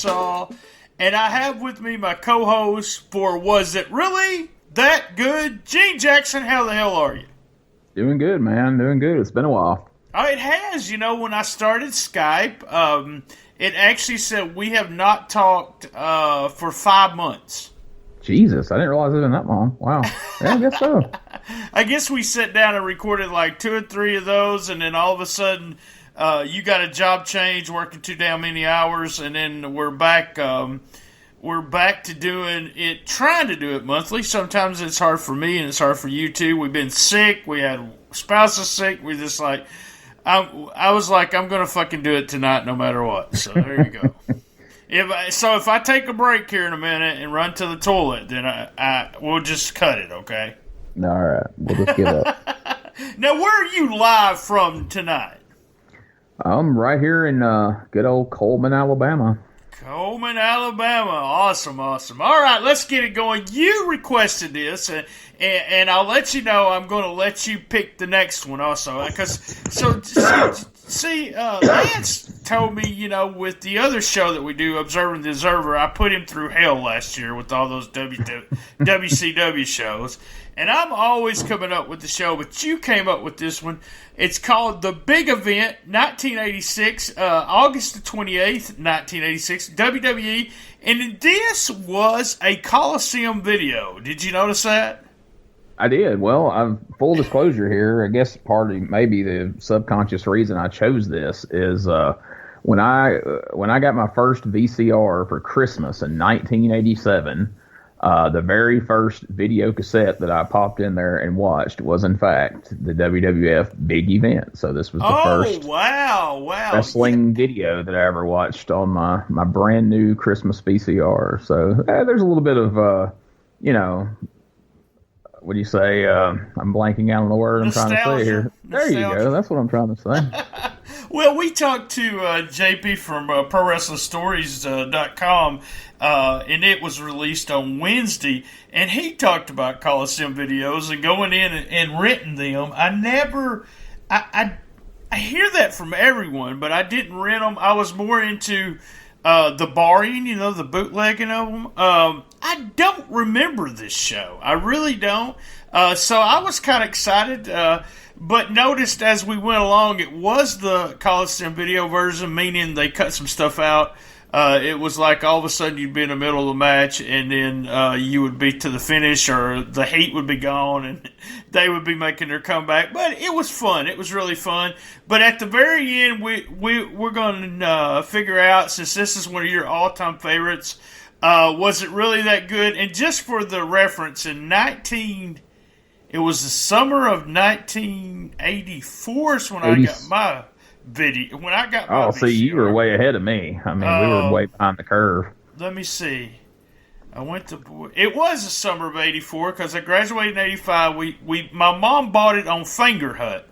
Arkansas. And I have with me my co-host for Was It Really That Good? Gene Jackson, how the hell are you? Doing good, man. Doing good. It's been a while. Oh, it has. You know, when I started Skype, it actually said we have not talked for 5 months. Jesus, I didn't realize it had been that long. Wow. Yeah, I guess so. I guess we sat down and recorded like 2 or 3 of those, and then all of a sudden you got a job change, working too damn many hours, and then we're back. We're back to doing it, trying to do it monthly. Sometimes it's hard for me, and it's hard for you too. We've been sick. We had spouses sick. We just like, I was like, I'm gonna fucking do it tonight, no matter what. So there you go. If I take a break here in a minute and run to the toilet, then we'll just cut it, okay? All right, we'll just give up. Now, where are you live from tonight? I'm right here in good old Coleman, Alabama. Coleman, Alabama. Awesome, awesome. All right, let's get it going. You requested this, and I'll let you know I'm going to let you pick the next one also. Lance told me, you know, with the other show that we do, Observing the Observer, I put him through hell last year with all those WCW shows. And I'm always coming up with the show, but you came up with this one. It's called The Big Event, 1986, August the 28th, 1986, WWE. And this was a Coliseum video. Did you notice that? I did. Well, full disclosure here, I guess part of maybe the subconscious reason I chose this is when I got my first VCR for Christmas in 1987, the very first video cassette that I popped in there and watched was, in fact, the WWF Big Event. So this was the first wrestling video that I ever watched on my brand new Christmas VCR. So there's a little bit of, you know, what do you say? I'm blanking out on the word I'm trying to say here. There you go. That's what I'm trying to say. Well, we talked to JP from ProWrestlingStories.com, and it was released on Wednesday, and he talked about Coliseum videos and going in and renting them. I hear that from everyone, but I didn't rent them. I was more into the barring, you know, the bootlegging of them. I don't remember this show. I really don't. So I was kind of excited, but noticed as we went along, it was the Coliseum video version, meaning they cut some stuff out. It was like all of a sudden you'd be in the middle of the match, and then you would be to the finish, or the heat would be gone, and they would be making their comeback. But it was fun. It was really fun. But at the very end, we're going to figure out, since this is one of your all-time favorites, was it really that good? And just for the reference, it was the summer of 1984 is when I got my video. When I got my see, you were way ahead of me. I mean, we were way behind the curve. Let me see. It was the summer of 84 because I graduated in 85. My mom bought it on Finger Hut.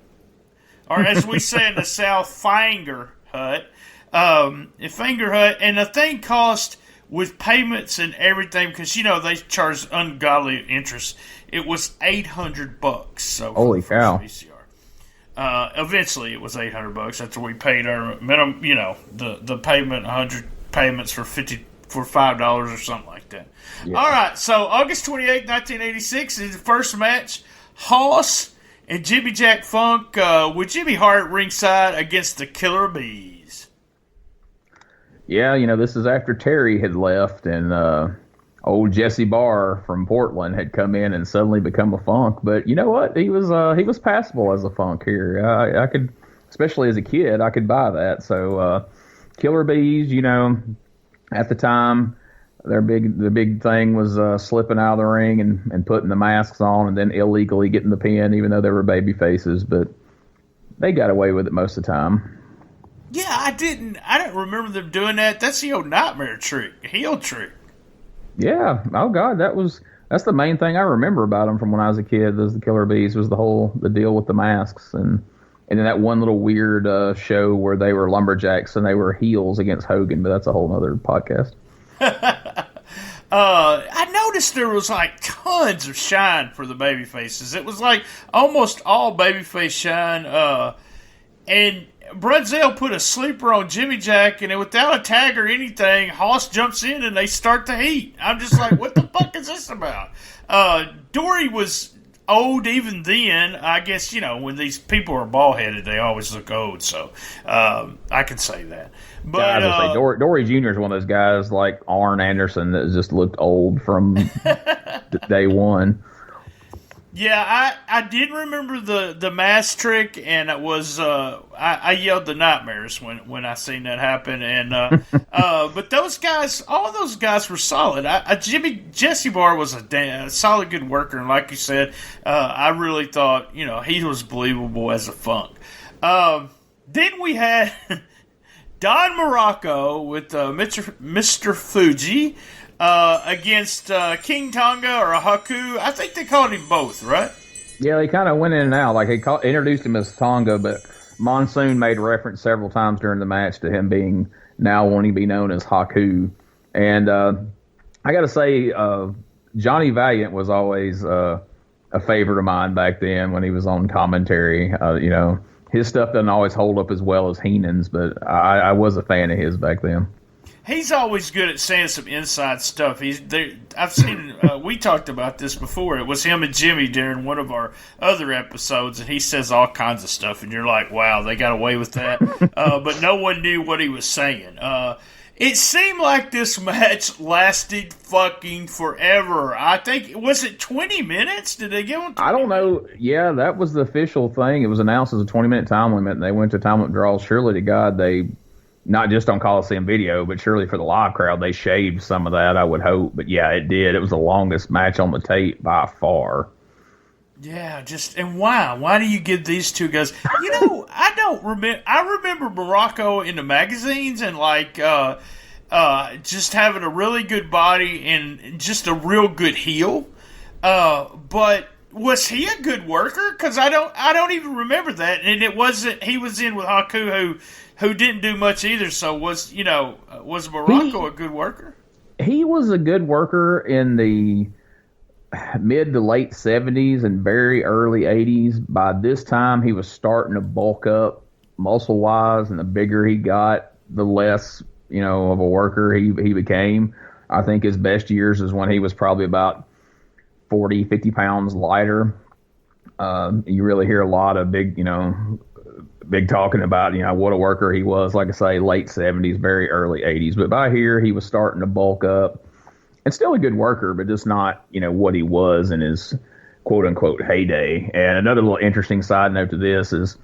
Or as we say in the South, Finger Hut. Finger Hut. And the thing cost, with payments and everything, because, you know, they charge ungodly interest, it was $800. So holy cow. VCR. Eventually it was $800 after we paid our minimum, you know, the payment, 100 payments for $5 or something like that. Yeah. All right, so August 28th, 1986 is the first match. Hoss and Jimmy Jack Funk with Jimmy Hart ringside against the Killer Bees. Yeah, you know, this is after Terry had left, and old Jesse Barr from Portland had come in and suddenly become a Funk. But you know what? He was passable as a Funk here. I could, especially as a kid, I could buy that. So Killer Bees, you know, at the time, the big thing was slipping out of the ring and putting the masks on and then illegally getting the pin, even though they were baby faces. But they got away with it most of the time. Yeah, I didn't remember them doing that. That's the old nightmare trick, heel trick. Yeah. Oh God, that's the main thing I remember about them from when I was a kid. The Killer Bees was the deal with the masks, and then that one little weird show where they were lumberjacks and they were heels against Hogan. But that's a whole other podcast. I noticed there was like tons of shine for the baby faces. It was like almost all babyface shine. And Brunzell put a sleeper on Jimmy Jack, and without a tag or anything, Hoss jumps in and they start the heat. I'm just like, what the fuck is this about? Dory was old even then. I guess, when these people are bald-headed, they always look old, so I can say that. But Dory Jr. is one of those guys like Arn Anderson that just looked old from day one. Yeah, I did remember the mask trick, and it was I yelled the nightmares when I seen that happen. And but those guys, all of those guys were solid. Jesse Barr was a solid, good worker, and like you said, I really thought he was believable as a Funk. Then we had Don Morocco with Mr. Fuji. Against King Tonga or Haku. I think they called him both, right? Yeah, they kind of went in and out. Like, introduced him as Tonga, but Monsoon made reference several times during the match to him being now wanting to be known as Haku. And I got to say, Johnny Valiant was always a favorite of mine back then when he was on commentary. His stuff doesn't always hold up as well as Heenan's, but I was a fan of his back then. He's always good at saying some inside stuff. I've seen. We talked about this before. It was him and Jimmy during one of our other episodes, and he says all kinds of stuff, and you're like, "Wow, they got away with that." But no one knew what he was saying. It seemed like this match lasted fucking forever. I think was it 20 minutes? Did they give him? I don't know. Yeah, that was the official thing. It was announced as a 20-minute time limit, and they went to time limit draws. Surely to God, they. Not just on Coliseum video, but surely for the live crowd, they shaved some of that, I would hope. But yeah, it did. It was the longest match on the tape by far. Yeah, and why? Why do you give these two guys? I don't remember. I remember Morocco in the magazines and just having a really good body and just a real good heel. But was he a good worker? Because I don't even remember that. And it wasn't. He was in with Haku who didn't do much either. So was Morocco a good worker? He was a good worker in the mid to late 70s and very early 80s. By this time, he was starting to bulk up muscle wise, and the bigger he got, the less of a worker he became. I think his best years is when he was probably about 40, 50 pounds lighter. You really hear a lot of big talking about, what a worker he was. Like I say, late 70s, very early 80s. But by here, he was starting to bulk up. And still a good worker, but just not, what he was in his quote-unquote heyday. And another little interesting side note to this is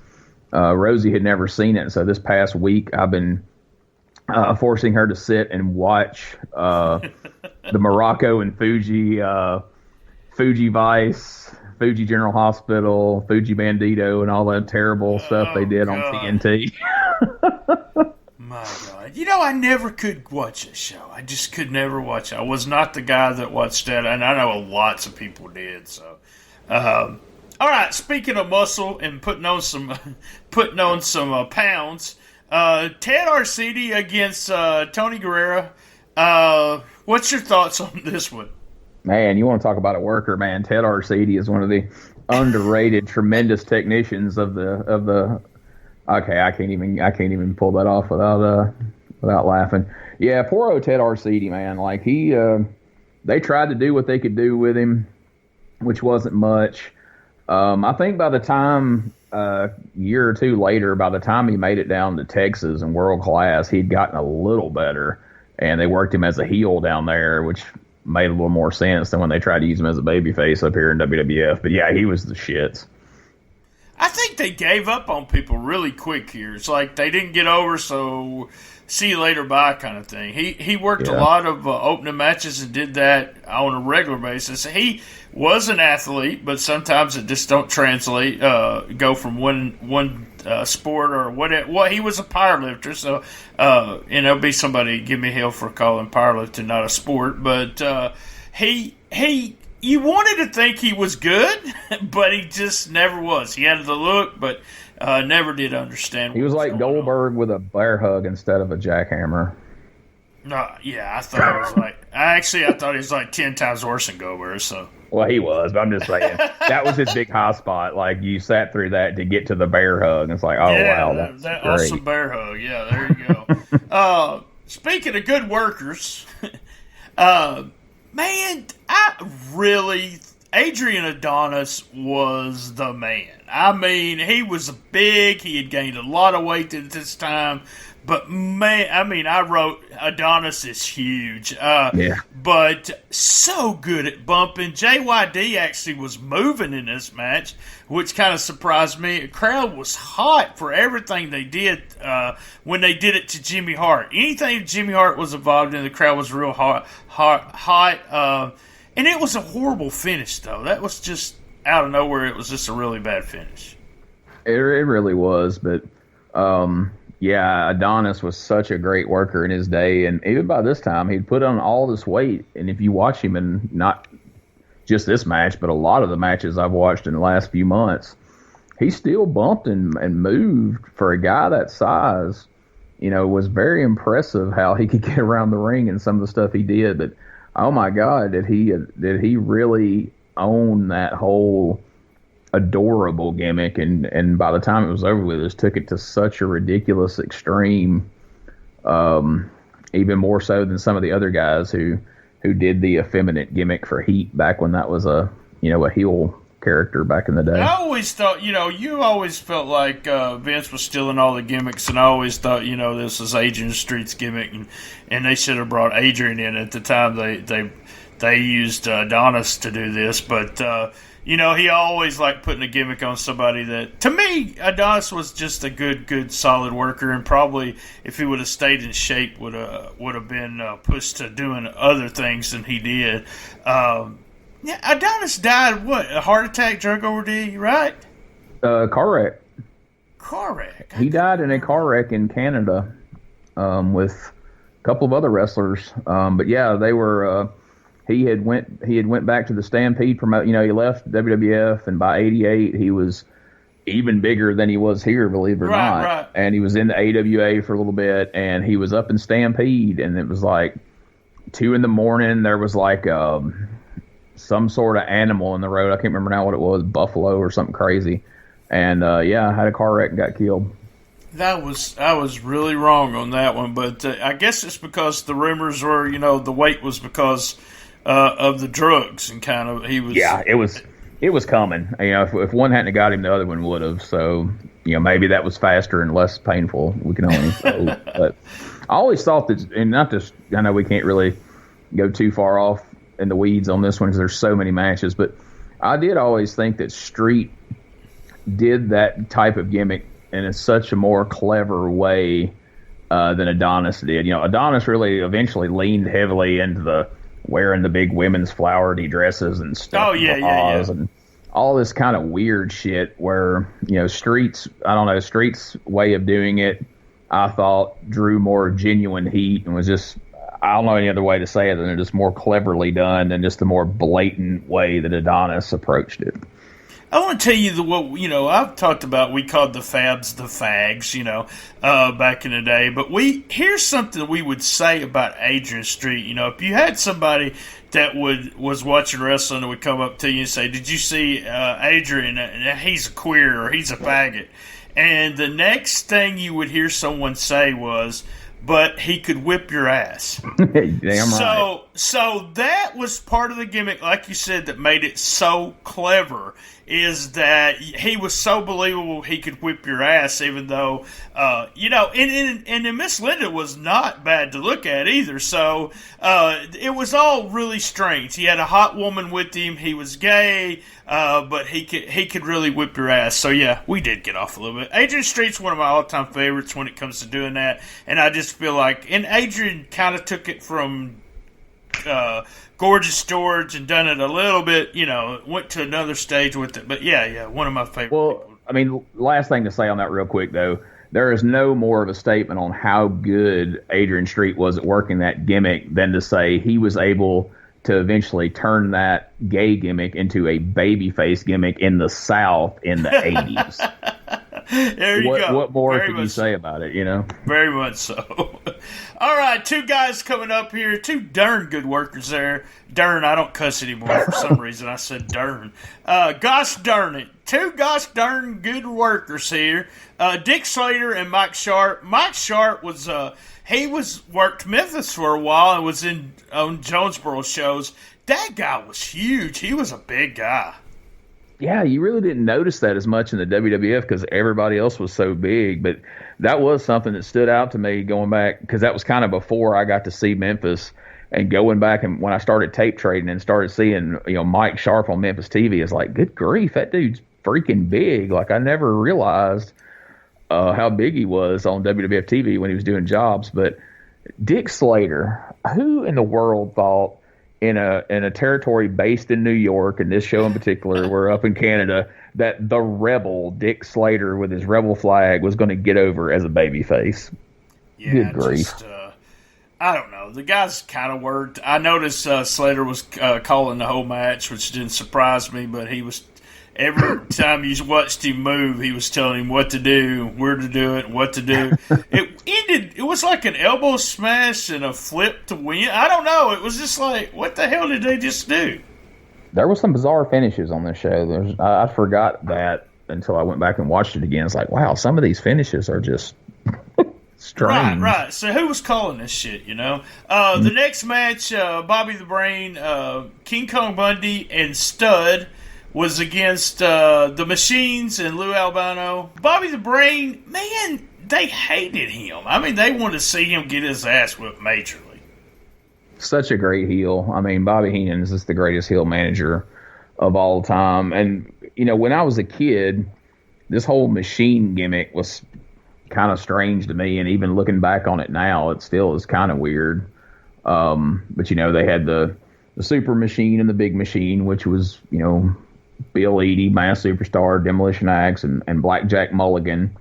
Rosie had never seen it. So this past week, I've been forcing her to sit and watch the Morocco and Fuji Vice, Fuji General Hospital, Fuji Bandito, and all that terrible stuff they did on TNT. My God. I never could watch this show. I just could never watch it. I was not the guy that watched that, and I know lots of people did. So, all right. Speaking of muscle and putting on some pounds, Ted Arcidi against Tony Guerrero. What's your thoughts on this one? Man, you want to talk about a worker, man. Ted Arcidi is one of the underrated, tremendous technicians of the. Okay, I can't even pull that off without laughing. Yeah, poor old Ted Arcidi, man. Like they tried to do what they could do with him, which wasn't much. I think by the time a year or two later, by the time he made it down to Texas and world class, he'd gotten a little better, and they worked him as a heel down there, which made a little more sense than when they tried to use him as a babyface up here in WWF. But yeah, he was the shits. I think they gave up on people really quick here. It's like they didn't get over, so see you later, bye kind of thing. He worked a lot of opening matches and did that on a regular basis. He was an athlete, but sometimes it just don't translate. Go from one sport or what he was a powerlifter, so there'll be somebody give me hell for calling powerlifting not a sport, but he. You wanted to think he was good, but he just never was. He had the look, but never did understand. He was like Goldberg with a bear hug instead of a jackhammer. No, yeah, I thought it was I thought he was like 10 times worse than Gobert. So. Well, he was, but I'm just saying that was his big high spot. Like you sat through that to get to the bear hug. It's like, oh Yeah, wow, that's that great. awesome bear hug. Yeah, there you go. Speaking of good workers, man, Adrian Adonis was the man. I mean, he was big. He had gained a lot of weight at this time. But, man, I mean, I wrote Adonis is huge. But so good at bumping. JYD actually was moving in this match, which kind of surprised me. The crowd was hot for everything they did when they did it to Jimmy Hart. Anything Jimmy Hart was involved in, the crowd was real hot. And it was a horrible finish, though. That was just out of nowhere. It was just a really bad finish. It really was, but yeah, Adonis was such a great worker in his day, and even by this time, he'd put on all this weight. And if you watch him in not just this match, but a lot of the matches I've watched in the last few months, he still bumped and moved for a guy that size. You know, it was very impressive how he could get around the ring and some of the stuff he did. But oh my God, did he really own that whole adorable gimmick, and by the time it was over with, just took it to such a ridiculous extreme, even more so than some of the other guys who did the effeminate gimmick for Heat back when that was a heel character back in the day. I always thought, you always felt like Vince was stealing all the gimmicks, and I always thought, this was Adrian Street's gimmick, and they should have brought Adrian in at the time. They used Adonis to do this, but he always liked putting a gimmick on somebody that, to me, Adonis was just a good, solid worker, and probably if he would have stayed in shape, would have been pushed to doing other things than he did. Adonis died, a heart attack, drug OD, right? Car wreck. Car wreck. He died in a car wreck in Canada with a couple of other wrestlers. But yeah, they were. He had went back to the Stampede promote. He left WWF, and by '88 he was even bigger than he was here, believe it or not. Right. And he was in the AWA for a little bit, and he was up in Stampede, and it was like 2 a.m. There was like some sort of animal in the road. I can't remember now what it was, buffalo or something crazy. And had a car wreck and got killed. I was really wrong on that one, but I guess it's because the rumors were, the weight was because of the drugs, and kind of he was. Yeah, it was coming. If one hadn't got him, the other one would have. So maybe that was faster and less painful. We can only hope. But I always thought that, and not just, I know we can't really go too far off in the weeds on this one because there's so many matches, but I did always think that Street did that type of gimmick in such a more clever way than Adonis did. Adonis really eventually leaned heavily into the wearing the big women's flowery dresses and stuff. Oh, yeah. And all this kind of weird shit where, Street's way of doing it, I thought drew more genuine heat and was just, I don't know any other way to say it than just more cleverly done than just the more blatant way that Adonis approached it. I want to tell you I've talked about, we called the Fabs the Fags, back in the day. But here's something we would say about Adrian Street. If you had somebody that was watching wrestling and would come up to you and say, "Did you see Adrian? He's a queer or he's a faggot," and the next thing you would hear someone say was, "But he could whip your ass." Damn right. So that was part of the gimmick, like you said, that made it so clever, is that he was so believable he could whip your ass, even though, and Miss Linda was not bad to look at either. So it was all really strange. He had a hot woman with him. He was gay, but he could really whip your ass. So yeah, we did get off a little bit. Adrian Street's one of my all-time favorites when it comes to doing that, and I just feel like, and Adrian kind of took it from Gorgeous George and done it a little bit, went to another stage with it. But yeah, one of my favorite people. I mean, last thing to say on that real quick, though, there is no more of a statement on how good Adrian Street was at working that gimmick than to say he was able to eventually turn that gay gimmick into a babyface gimmick in the South in the 80s. There you go. What more Very can you say about it, you know? Very much so. All right, two guys coming up here. Two darn good workers there. Darn, I don't cuss anymore for some reason. I said darn. Gosh darn it. Two gosh darn good workers here. Dick Slater and Mike Sharp. Mike Sharp was worked Memphis for a while and was on Jonesboro shows. That guy was huge. He was a big guy. Yeah, you really didn't notice that as much in the WWF because everybody else was so big. But that was something that stood out to me going back because that was kind of before I got to see Memphis. And going back and when I started tape trading and started seeing, Mike Sharp on Memphis TV, is like, good grief, that dude's freaking big. Like, I never realized how big he was on WWF TV when he was doing jobs. But Dick Slater, who in the world thought in a territory based in New York, and this show in particular, we're up in Canada, that the Rebel, Dick Slater with his Rebel flag, was going to get over as a babyface? Yeah, good grief. I don't know. The guy's kind of worked. I noticed Slater was calling the whole match, which didn't surprise me, but he was... Every time you watched him move, he was telling him what to do, where to do it, what to do. It was like an elbow smash and a flip to win. I don't know. It was just like, what the hell did they just do? There were some bizarre finishes on this show. I forgot that until I went back and watched it again. It's like, wow, some of these finishes are just strange. Right. So who was calling this shit, The next match, Bobby the Brain, King Kong Bundy, and Stud was against the Machines and Lou Albano. Bobby the Brain, man, they hated him. I mean, they wanted to see him get his ass whipped majorly. Such a great heel. I mean, Bobby Heenan is just the greatest heel manager of all time. And, when I was a kid, this whole Machine gimmick was kind of strange to me. And even looking back on it now, it still is kind of weird. But, they had the Super Machine and the Big Machine, which was, Bill Eadie, Mass Superstar, Demolition Axe, and Blackjack Mulligan.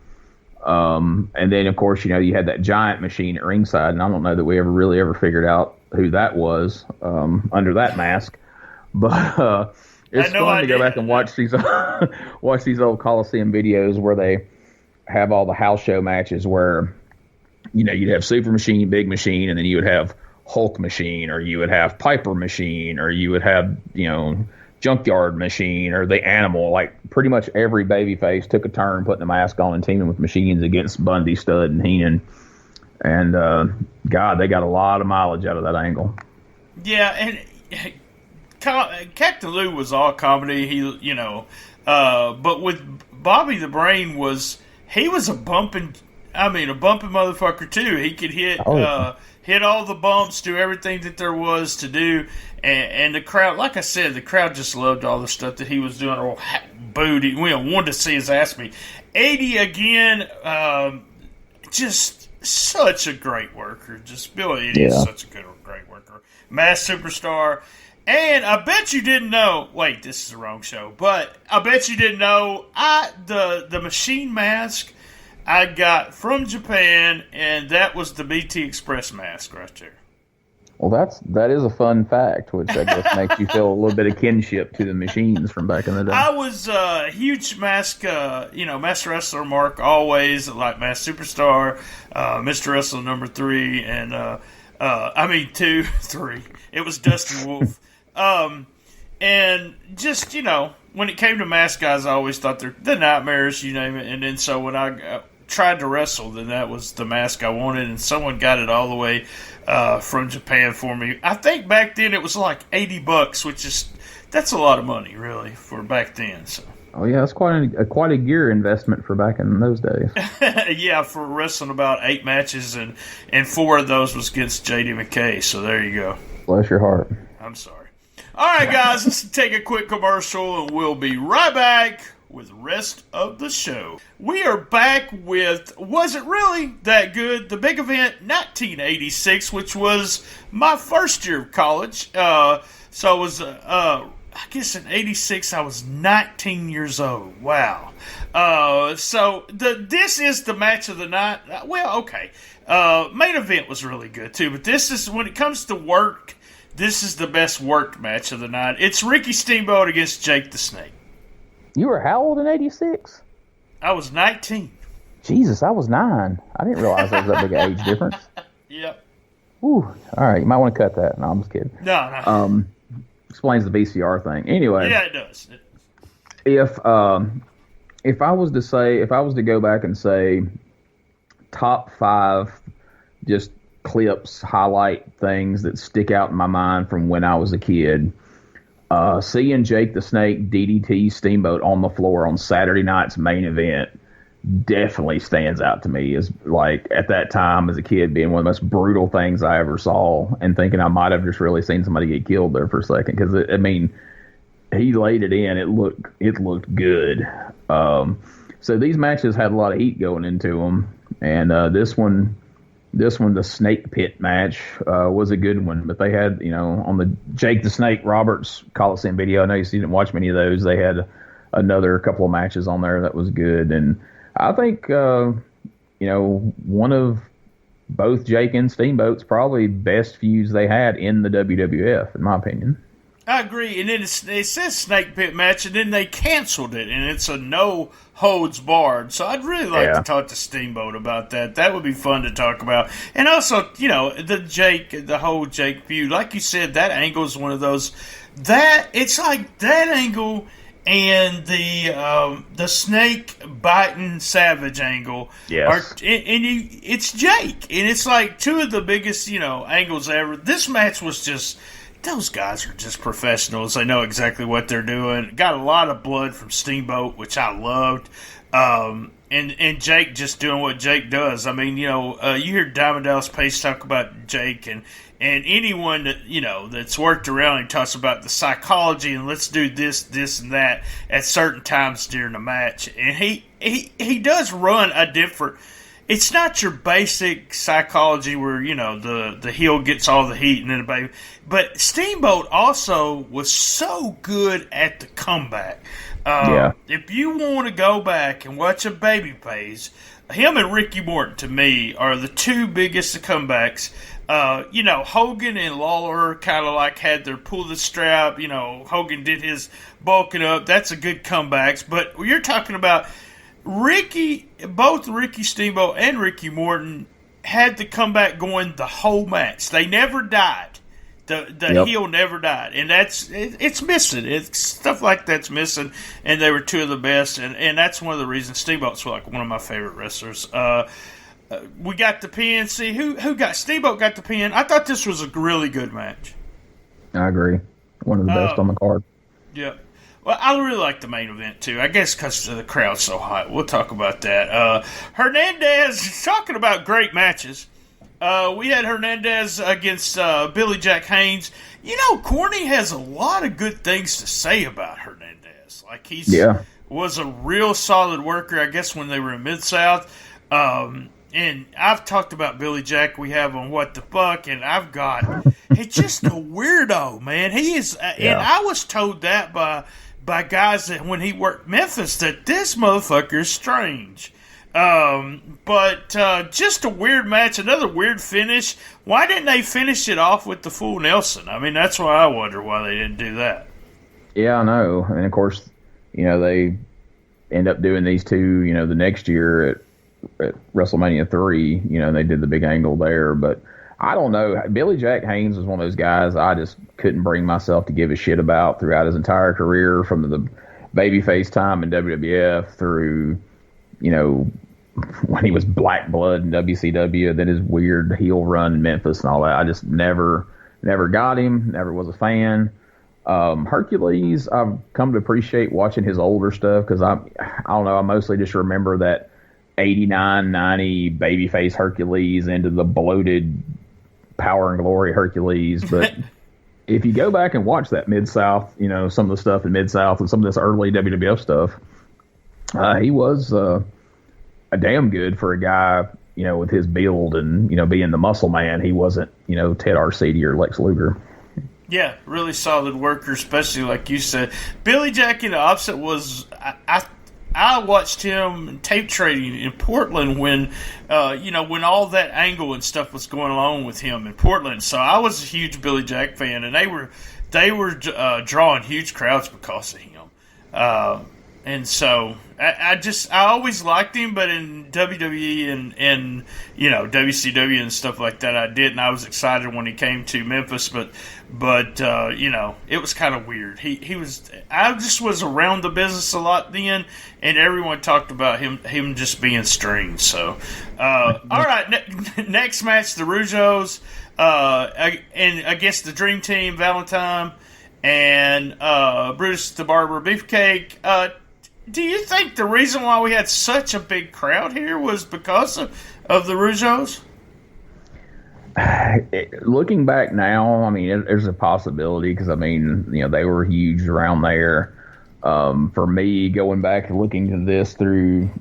And then, of course, you had that giant machine at ringside, and I don't know that we ever figured out who that was under that mask. But it's fun to go back and watch these old Coliseum videos where they have all the house show matches where, you'd have Super Machine, Big Machine, and then you would have Hulk Machine, or you would have Piper Machine, or you would have, Junkyard Machine or the Animal. Like, pretty much every babyface took a turn putting the mask on and teaming with Machines against Bundy, Stud, and Heenan. And God, they got a lot of mileage out of that angle. Yeah, and Captain Lou was all comedy. But with Bobby the Brain he was a bumping motherfucker too. He could hit hit all the bumps, do everything that there was to do. And the crowd, like I said, the crowd just loved all the stuff that he was doing. Or booty, wanted to see his ass beat. 80 again, just such a great worker. Just Bill 80 is such a great worker. Mass Superstar. And I bet you didn't know. Wait, this is the wrong show. But I bet you didn't know. The Machine mask I got from Japan, and that was the BT Express mask right there. Well, that is a fun fact, which I guess makes you feel a little bit of kinship to the Machines from back in the day. I was a huge mask, Master Wrestler Mark always, like Mass Superstar, Mr. Wrestler number 3, and 2, 3. It was Dusty Wolf. And just, when it came to mask guys, I always thought they're the Nightmares, you name it. And then so when I tried to wrestle, then that was the mask I wanted, and someone got it all the way from Japan for me. I think back then it was like $80, which that's a lot of money, really, for back then. So. Oh yeah, that's quite a gear investment for back in those days. Yeah, for wrestling about 8 matches, and 4 of those was against J.D. McKay. So there you go. Bless your heart. I'm sorry. All right, guys, let's take a quick commercial, and we'll be right back with the rest of the show. We are back with Was It Really That Good? The big event, 1986, which was my first year of college. So it was, I guess in 86, I was 19 years old. Wow. So this is the match of the night. Well, okay. Main event was really good, too. But this is, when it comes to work, this is the best worked match of the night. It's Ricky Steamboat against Jake the Snake. You were how old in '86? I was 19. Jesus, I was 9. I didn't realize there was that big an age difference. Yep. Ooh, all right, you might want to cut that. No, I'm just kidding. No. Explains the VCR thing. Anyway. Yeah, it does. If I was to go back and say top 5 just clips, highlight things that stick out in my mind from when I was a kid, seeing Jake the Snake DDT Steamboat on the floor on Saturday night's main event definitely stands out to me as, like, at that time as a kid, being one of the most brutal things I ever saw, and thinking I might have just really seen somebody get killed there for a second, because he laid it in. It looked good. So these matches had a lot of heat going into them, and this one, the Snake Pit match, was a good one. But they had, on the Jake the Snake Roberts Coliseum video, I know you didn't watch many of those. They had another couple of matches on there that was good, and I think one of both Jake and Steamboat's probably best feuds they had in the WWF, in my opinion. I agree, and then it says Snake Pit match, and then they canceled it, and it's a no holds barred. So I'd really like to talk to Steamboat about that. That would be fun to talk about. And also, the whole Jake feud, like you said, that angle is one of those that it's like that angle and the snake biting Savage angle. Yes. It's Jake, and it's like two of the biggest angles ever. This match was just. Those guys are just professionals. They know exactly what they're doing. Got a lot of blood from Steamboat, which I loved. And Jake just doing what Jake does. I mean, you hear Diamond Dallas Page talk about Jake, and anyone that, that's worked around him talks about the psychology and let's do this, and that at certain times during the match. And he does run a different. It's not your basic psychology where, the heel gets all the heat and then the baby. But Steamboat also was so good at the comeback. If you want to go back and watch a babyface, him and Ricky Morton, to me, are the two biggest comebacks. Hogan and Lawler kind of like had their pull the strap. Hogan did his bulking up. That's a good comebacks. But you're talking about both Ricky Steamboat and Ricky Morton had the comeback going the whole match. They never died. The heel never died, and it's missing. It's stuff like that's missing, and they were two of the best, and that's one of the reasons Steamboat's like one of my favorite wrestlers. We got the pin. See who got Steamboat got the pin. I thought this was a really good match. I agree. One of the best on the card. Yeah. Well, I really like the main event, too. I guess because the crowd's so hot. We'll talk about that. Hernandez, talking about great matches. We had Hernandez against Billy Jack Haynes. Corny has a lot of good things to say about Hernandez. Like, was a real solid worker, I guess, when they were in Mid-South. And I've talked about Billy Jack we have on What the Fuck, and I've got... He's just a weirdo, man. He is... And I was told that by guys that when he worked Memphis that this motherfucker is strange. But just a weird match, another weird finish. Why didn't they finish it off with the full Nelson? I mean, that's why I wonder why they didn't do that. Yeah, I know. And of course, they end up doing these two, the next year at WrestleMania 3, they did the big angle there. But I don't know. Billy Jack Haynes was one of those guys I just couldn't bring myself to give a shit about throughout his entire career, from the babyface time in WWF through, when he was Black Blood in WCW, then his weird heel run in Memphis and all that. I just never got him, never was a fan. Hercules, I've come to appreciate watching his older stuff because I don't know, I mostly just remember that 89, 90 babyface Hercules into the bloated Power and Glory Hercules. But if you go back and watch that Mid-South, some of the stuff in Mid-South and some of this early WWF stuff, he was a damn good for a guy, with his build and, being the muscle man. He wasn't, Ted Arcidi or Lex Luger. Yeah, really solid worker, especially like you said. Billy Jack in the opposite was, I I watched him tape trading in Portland when, when all that angle and stuff was going on with him in Portland. So I was a huge Billy Jack fan, and they were drawing huge crowds because of him. And so I always liked him, but in WWE and WCW and stuff like that, I didn't. I was excited when he came to Memphis, but it was kind of weird. I just was around the business a lot then, and everyone talked about him just being strange. So, all right, next match, the Rougeaus, and against the Dream Team, Valentine and Brutus the Barber Beefcake. Do you think the reason why we had such a big crowd here was because of the Rougeaus? Looking back now, I mean, there's a possibility because, I mean, they were huge around there. For me, going back and looking to this through,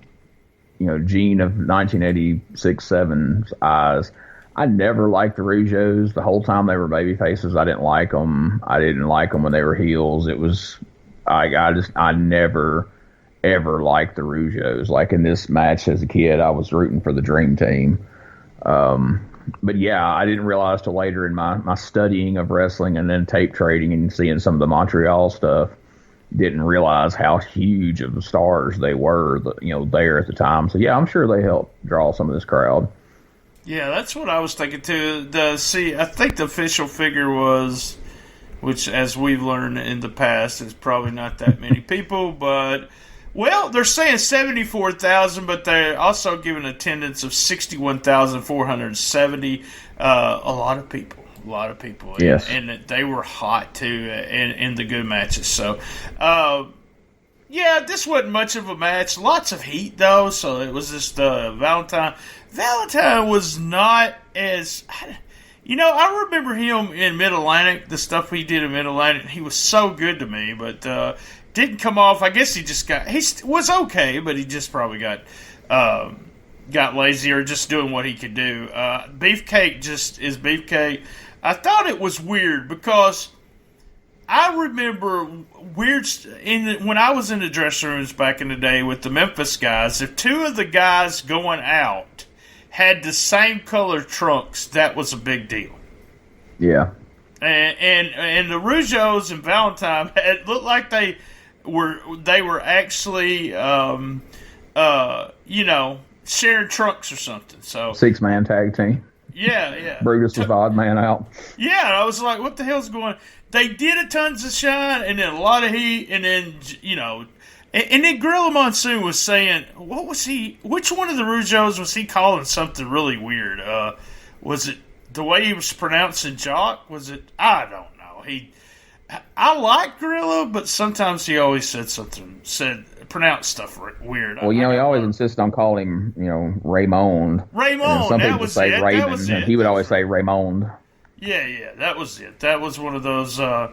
Gene of 1986-7's eyes, I never liked the Rougeaus. The whole time they were baby faces, I didn't like them. I didn't like them when they were heels. It was, I never ever liked the Rougeaus. Like in this match as a kid, I was rooting for the Dream Team. But yeah, I didn't realize till later in my studying of wrestling and then tape trading and seeing some of the Montreal stuff, didn't realize how huge of the stars they were, there at the time. So yeah, I'm sure they helped draw some of this crowd. Yeah, that's what I was thinking too. I think the official figure was, which as we've learned in the past, is probably not that many people, but well, they're saying 74,000, but they're also giving attendance of 61,470. A lot of people. Yes. And they were hot, too, in the good matches. So, this wasn't much of a match. Lots of heat, though, so it was just Valentine. Valentine was not as... I remember him in Mid-Atlantic, the stuff he did in Mid-Atlantic. He was so good to me, but... didn't come off. I guess he was okay, but he just probably got lazy or just doing what he could do. Beefcake just is Beefcake. I thought it was weird because I remember when I was in the dressing rooms back in the day with the Memphis guys, if two of the guys going out had the same color trunks, that was a big deal. Yeah. And the Rougeaus and Valentine, it looked like they were actually, sharing trunks or something. So 6-man tag team. Yeah. Brutus was the odd man out. Yeah, I was like, what the hell's going on? They did a tons of shine and then a lot of heat and then, and then Gorilla Monsoon was saying, which one of the Rougeaus was he calling something really weird? Was it the way he was pronouncing Jock? Was it? I don't know. I like Gorilla, but sometimes he always pronounced stuff weird. Well, he always insisted on calling him, Raymond. Raymond, some people would say Raymond, and he would always say Raymond. Yeah, that was it. That was one of those, and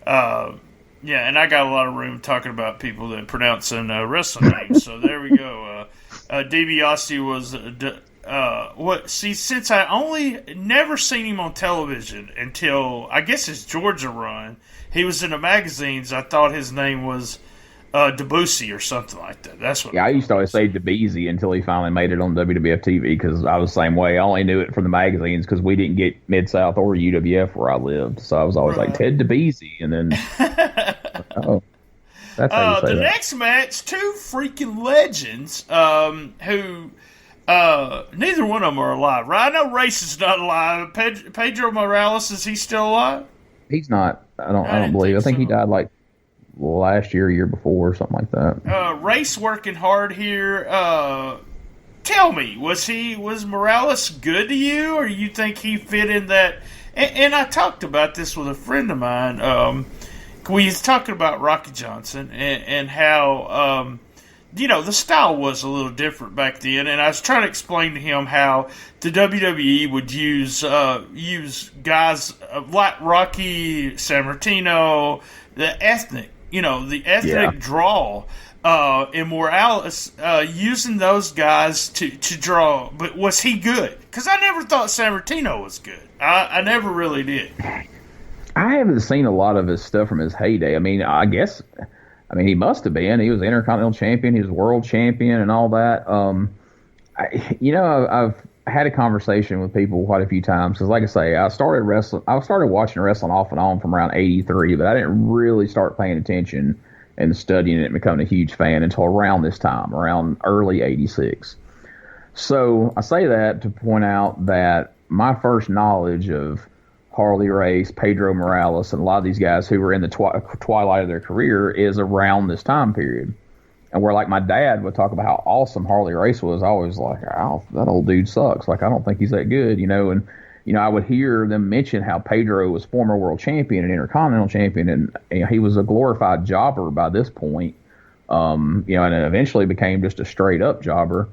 I got a lot of room talking about people that pronouncing wrestling names, so there we go. DiBiase was... since I only never seen him on television until, I guess, his Georgia run, he was in the magazines. I thought his name was Debussy or something like that. That's what. Yeah, I used to always say DeBeasy until he finally made it on WWF TV because I was the same way. I only knew it from the magazines because we didn't get Mid-South or UWF where I lived. So I was always like Ted DeBeasy, and then oh, that's how you say the that. next match, two freaking legends who. Neither one of them are alive, right? I know Race is not alive. Pedro Morales, is he still alive? He's not. I don't believe. I think he died like last year, year before, or something like that. Race working hard here. Tell me, was Morales good to you, or you think he fit in that? And I talked about this with a friend of mine. We was talking about Rocky Johnson and how. The style was a little different back then, and I was trying to explain to him how the WWE would use guys like Rocky, Sammartino, the ethnic draw, and Morales using those guys to draw. But was he good? Because I never thought Sammartino was good. I never really did. I haven't seen a lot of his stuff from his heyday. I mean, I guess I mean, he must have been. He was Intercontinental Champion. He was World Champion and all that. I've had a conversation with people quite a few times because, like I say, I started watching wrestling off and on from around '83, but I didn't really start paying attention and studying it and becoming a huge fan until around this time, around early '86. So I say that to point out that my first knowledge of Harley Race, Pedro Morales, and a lot of these guys who were in the twilight of their career is around this time period. And where, like, my dad would talk about how awesome Harley Race was, I was like, oh, that old dude sucks. Like, I don't think he's that good, And, I would hear them mention how Pedro was former world champion and Intercontinental champion, and he was a glorified jobber by this point, and it eventually became just a straight-up jobber.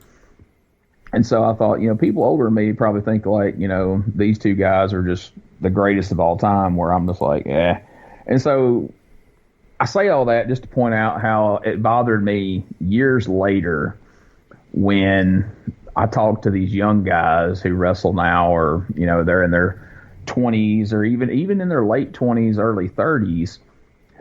And so I thought, people older than me probably think, like, these two guys are just the greatest of all time, where I'm just like, eh. And so I say all that just to point out how it bothered me years later when I talk to these young guys who wrestle now, or, they're in their 20s or even in their late 20s, early 30s,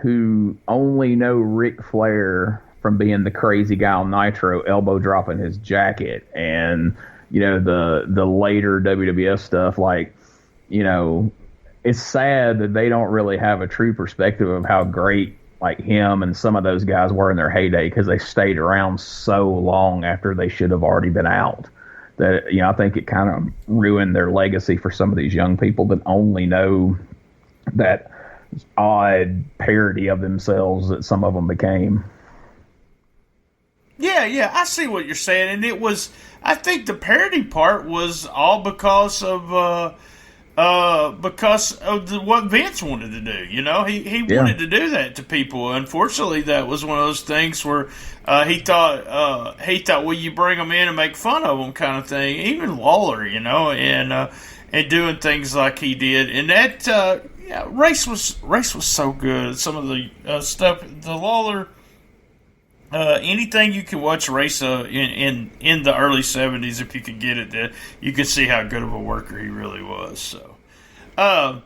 who only know Ric Flair from being the crazy guy on Nitro, elbow dropping his jacket, and, the later WWF stuff. Like, it's sad that they don't really have a true perspective of how great, like, him and some of those guys were in their heyday, because they stayed around so long after they should have already been out. That, I think it kind of ruined their legacy for some of these young people that only know that odd parody of themselves that some of them became. Yeah, I see what you're saying, and I think the parody part was all because of what Vince wanted to do. He wanted to do that to people. Unfortunately, that was one of those things where he thought, well, you bring them in and make fun of them, kind of thing. Even Lawler, and doing things like he did, and that Race was so good. Some of the stuff, the Lawler. Anything you can watch Race in the early 70s, if you could get it, you can see how good of a worker he really was. So, all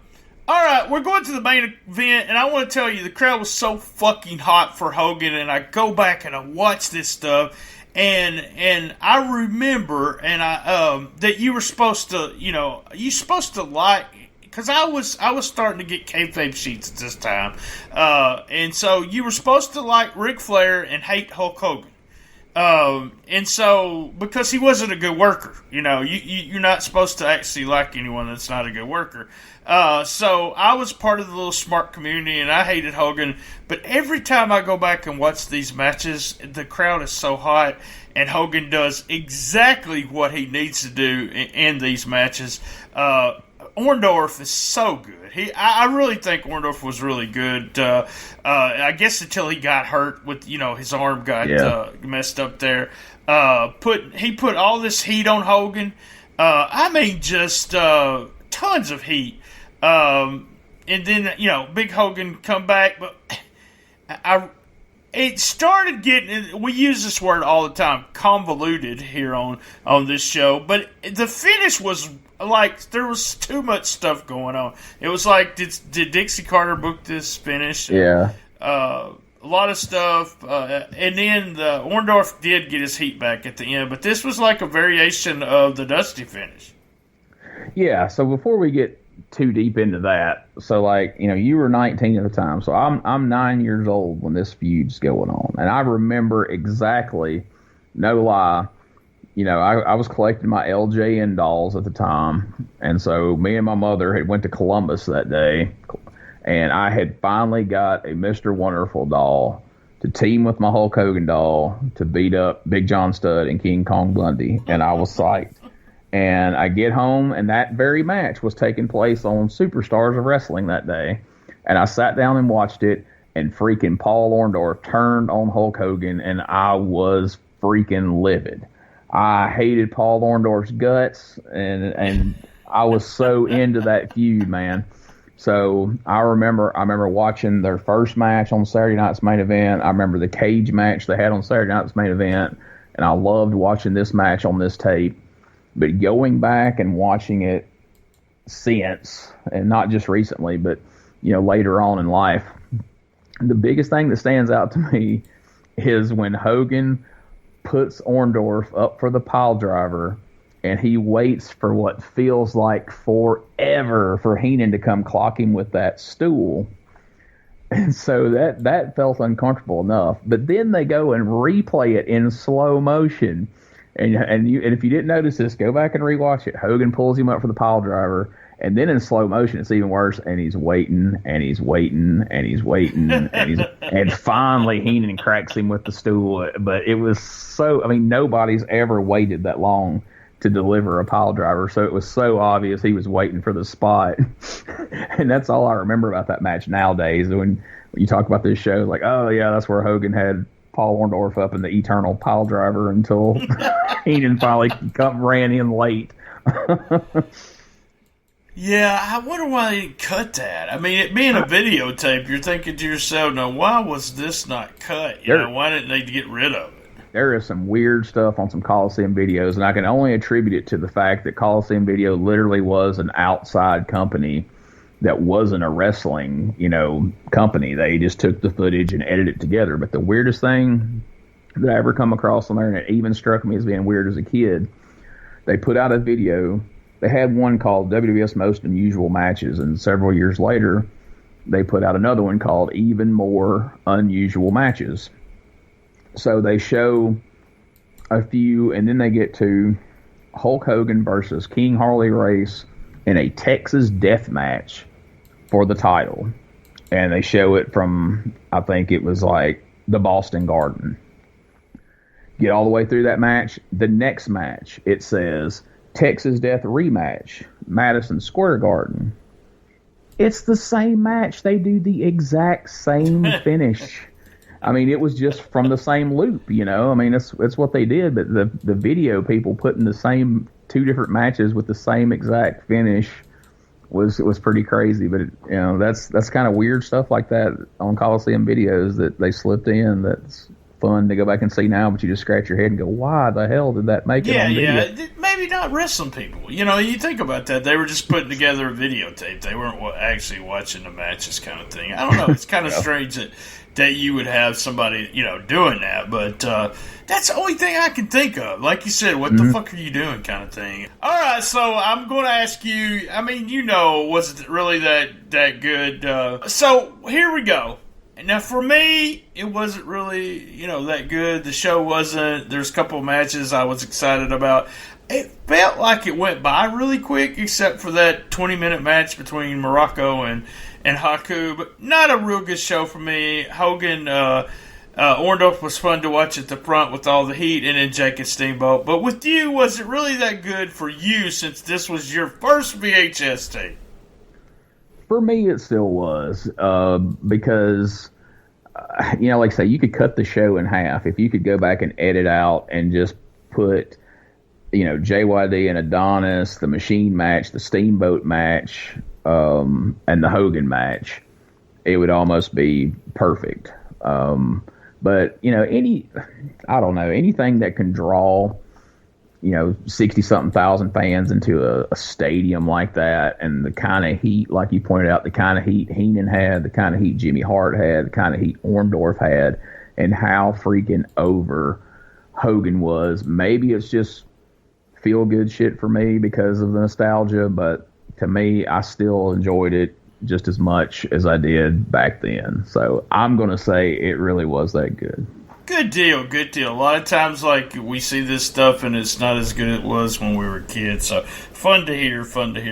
right, we're going to the main event, and I want to tell you, the crowd was so fucking hot for Hogan, and I go back and I watch this stuff, and I remember, and that you were supposed to, you're supposed to like. Because I was starting to get kayfabe sheets at this time. And so you were supposed to like Ric Flair and hate Hulk Hogan. And so, because he wasn't a good worker, you're not supposed to actually like anyone that's not a good worker. So I was part of the little smart community, and I hated Hogan. But every time I go back and watch these matches, the crowd is so hot, and Hogan does exactly what he needs to do in these matches. Orndorff is so good. I really think Orndorff was really good. I guess until he got hurt with, his arm got messed up there. He put all this heat on Hogan. I mean, just tons of heat. And then, Big Hogan come back. But it started getting, we use this word all the time, convoluted here on this show. But the finish was like, there was too much stuff going on. It was like, did Dixie Carter book this finish? Yeah. A lot of stuff. And then Orndorff did get his heat back at the end. But this was like a variation of the Dusty finish. Yeah, so before we get too deep into that, so, like, you were 19 at the time, so I'm 9 years old when this feud's going on. And I remember exactly, no lie, I was collecting my LJN dolls at the time, and so me and my mother had went to Columbus that day, and I had finally got a Mr. Wonderful doll to team with my Hulk Hogan doll to beat up Big John Studd and King Kong Bundy, and I was psyched. And I get home, and that very match was taking place on Superstars of Wrestling that day, and I sat down and watched it, and freaking Paul Orndorff turned on Hulk Hogan, and I was freaking livid. I hated Paul Orndorff's guts, and I was so into that feud, man. So I remember watching their first match on Saturday night's main event. I remember the cage match they had on Saturday night's main event, and I loved watching this match on this tape. But going back and watching it since, and not just recently, but later on in life, The biggest thing that stands out to me is when Hogan puts Orndorff up for the pile driver, and he waits for what feels like forever for Heenan to come clock him with that stool. And so that felt uncomfortable enough. But then they go and replay it in slow motion. And if you didn't notice this, go back and rewatch it. Hogan pulls him up for the pile driver, and then in slow motion it's even worse. And he's waiting, and he's waiting, and he's waiting, and finally Heenan cracks him with the stool. But it was so, I mean, nobody's ever waited that long to deliver a pile driver, so it was so obvious he was waiting for the spot. And that's all I remember about that match nowadays. When you talk about this show, like, oh yeah, that's where Hogan had Paul Orndorff up in the eternal pile driver until Heenan finally ran in late. Yeah, I wonder why they didn't cut that. I mean, it being a videotape, you're thinking to yourself, now, why was this not cut? Why didn't they get rid of it? There is some weird stuff on some Coliseum videos, and I can only attribute it to the fact that Coliseum Video literally was an outside company that wasn't a wrestling, company. They just took the footage and edited it together. But the weirdest thing that I ever come across on there, and it even struck me as being weird as a kid, they put out a video. They had one called WWS Most Unusual Matches, and several years later, they put out another one called Even More Unusual Matches. So they show a few, and then they get to Hulk Hogan versus King Harley Race in a Texas death match for the title. And they show it from, I think it was like the Boston Garden. Get all the way through that match. The next match, it says Texas Death Rematch, Madison Square Garden. It's the same match. They do the exact same finish. I mean, it was just from the same loop, I mean, it's what they did. But the video people putting the same two different matches with the same exact finish was pretty crazy. But that's kind of weird stuff like that on Coliseum videos that they slipped in. That's fun to go back and see now. But you just scratch your head and go, why the hell did that make it on video? Yeah, maybe not wrestling people. You think about that. They were just putting together a videotape. They weren't actually watching the matches, kind of thing. I don't know. It's kind of strange that you would have somebody, doing that. But that's the only thing I can think of. Like you said, what the fuck are you doing, kind of thing. All right, so I'm going to ask you, I mean, was it really that good? So here we go. Now, for me, it wasn't really, that good. The show wasn't. There's a couple of matches I was excited about. It felt like it went by really quick, except for that 20-minute match between Morocco and Haku. But not a real good show for me. Hogan, Orndorff was fun to watch at the front with all the heat, and then Jake and Steamboat. But with you, was it really that good for you since this was your first VHS tape? For me, it still was, because, like I say, you could cut the show in half. If you could go back and edit out and just put, JYD and Adonis, the Machine match, the Steamboat match, and the Hogan match, it would almost be perfect. But, anything that can draw 60-something thousand fans into a stadium like that, and the kind of heat, like you pointed out, the kind of heat Heenan had, the kind of heat Jimmy Hart had, the kind of heat Orndorff had, and how freaking over Hogan was. Maybe it's just feel-good shit for me because of the nostalgia, but to me, I still enjoyed it just as much as I did back then. So I'm going to say it really was that good. Good deal. A lot of times, we see this stuff and it's not as good as it was when we were kids. So, fun to hear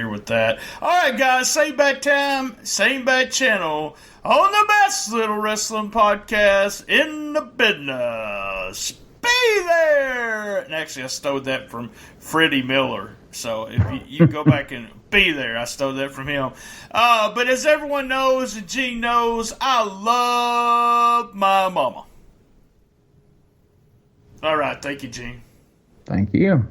with that. All right, guys, same bad time, same bad channel on the best little wrestling podcast in the business. Be there! And actually, I stole that from Freddie Miller. So, if you go back and be there, I stole that from him. But as everyone knows, and Gene knows, I love my mama. All right. Thank you, Gene. Thank you.